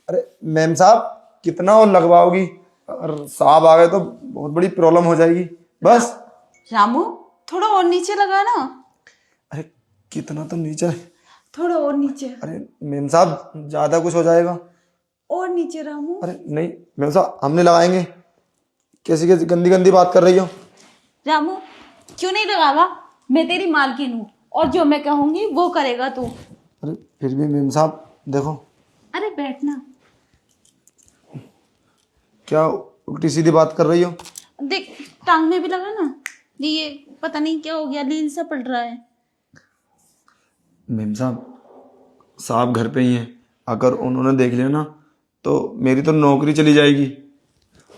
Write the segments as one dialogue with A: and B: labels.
A: अरे मैम साहब, कितना और लगवाओगी? अगर साहब आ गए तो बहुत बड़ी प्रॉब्लम हो जाएगी। बस।
B: रामू, थोड़ा और नीचे लगा ना।
A: अरे कितना तो नीचे।
B: थोड़ा और नीचे।
A: अरे मैम साहब, ज्यादा कुछ हो जाएगा।
B: और नीचे रामू।
A: अरे नहीं मैम साहब, हम नहीं लगाएंगे। कैसी कैसी गंदी गंदी बात कर रही हो।
B: रामू, क्यों नहीं लगावा? मैं तेरी मालकिन हूँ और जो मैं कहूंगी वो करेगा तू।
A: अरे फिर भी मैम साहब देखो।
B: अरे बैठना।
A: क्या उल्टी सीधी बात कर रही हो?
B: देख, टांग में भी लगा ना। ये पता नहीं क्या हो गया, लील सा पड़ रहा है।
A: मैम साहब घर पे ही हैं। अगर उन्होंने देख लिया ना तो मेरी तो नौकरी चली जाएगी।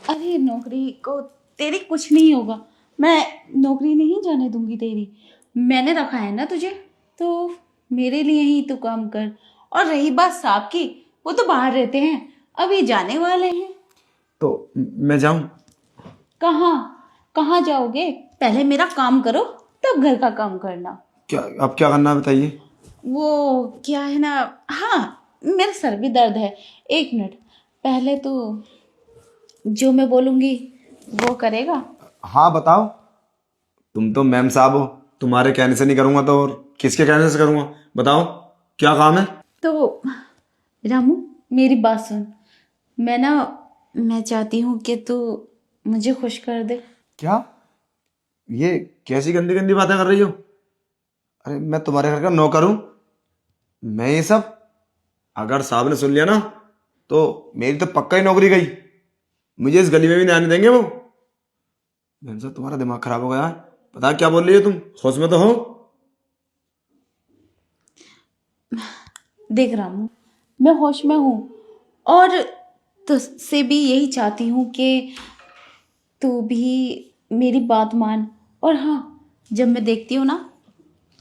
B: अरे नौकरी को तेरी कुछ नहीं होगा। मैं नौकरी नहीं जाने दूंगी तेरी। मैंने रखा है ना तुझे, तो मेरे लिए ही तू काम कर। और रही बात साहब की, वो तो बाहर रहते हैं, अभी जाने वाले हैं।
A: तो मैं जाऊं?
B: कहाँ कहाँ जाओगे? पहले मेरा काम करो, तब घर का काम करना।
A: क्या अब क्या करना है बताइए।
B: वो क्या है ना, हाँ, मेरा सर भी दर्द है। एक मिनट, पहले तो जो मैं बोलूँगी वो करेगा।
A: हाँ बताओ। तुम तो मैम साहब हो, तुम्हारे कहने से नहीं करूंगा तो और किसके कहने से करूंगा? बताओ क्या काम है।
B: तो रामू, मेरी बात सुन। मैं चाहती हूँ कि तू मुझे खुश कर दे।
A: क्या? ये कैसी गंदी गंदी बातें कर रही हो? अरे मैं तुम्हारे घर का नौकर हूं। मैं ये सब, अगर साहब ने सुन लिया ना तो मेरी तो पक्का ही नौकरी गई। मुझे इस गली में भी नहीं आने देंगे वो। मैम साहब तुम्हारा दिमाग खराब हो गया है। पता क्या बोल रही हो तुम? होश में तो हो?
B: देख रामू, मैं होश में हूँ और तुझसे भी यही चाहती हूँ कि तू भी मेरी बात मान। और हाँ, जब मैं देखती हूँ ना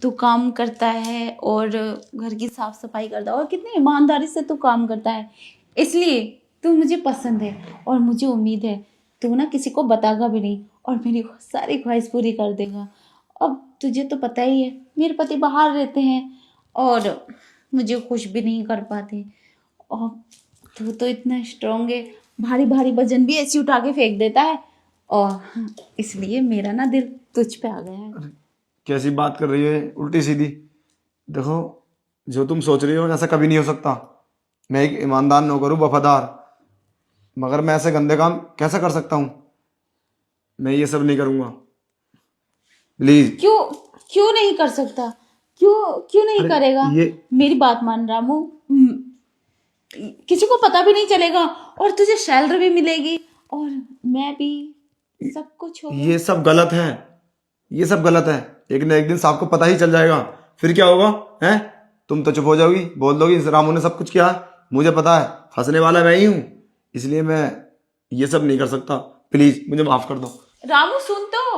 B: तू काम करता है और घर की साफ सफाई करता है और कितनी ईमानदारी से तू काम करता है, इसलिए तू मुझे पसंद है। और मुझे उम्मीद है तू ना किसी को बतागा भी नहीं और मेरी सारी ख्वाहिश पूरी कर देगा। अब तुझे तो पता ही है, मेरे पति बाहर रहते हैं और मुझे खुश भी नहीं कर पाते। और तू तो इतना स्ट्रांग है, भारी भारी वजन भी ऐसे उठा के फेंक देता है। और इसलिए मेरा ना दिल तुझ पे आ गया है।
A: अरे कैसी बात कर रही है उल्टी सीधी। देखो, जो तुम सोच रही हो ऐसा कभी नहीं हो सकता। मैं एक ईमानदार नौकर हूँ, वफादार। मगर मैं ऐसे गंदे काम कैसे कर सकता हूँ? मैं ये सब नहीं करूँगा, प्लीज।
B: क्यों क्यों नहीं कर सकता? क्यों क्यों नहीं
A: अरे
B: करेगा?
A: ये
B: मेरी बात मान रामू। किसी को पता भी नहीं चलेगा और तुझे सैलरी भी मिलेगी और मैं भी, सब कुछ होगा।
A: ये सब गलत है। ये सब गलत है। एक ना एक दिन साहब को पता ही चल जाएगा। फिर क्या होगा? हैं? तुम तो चुप हो जाओगी, बोल दोगी रामू ने सब कुछ किया। मुझे पता है फंसने वाला मैं ही हूँ। इसलिए मैं ये सब नहीं कर सकता। प्लीज मुझे माफ कर दो।
B: रामू सुन तो।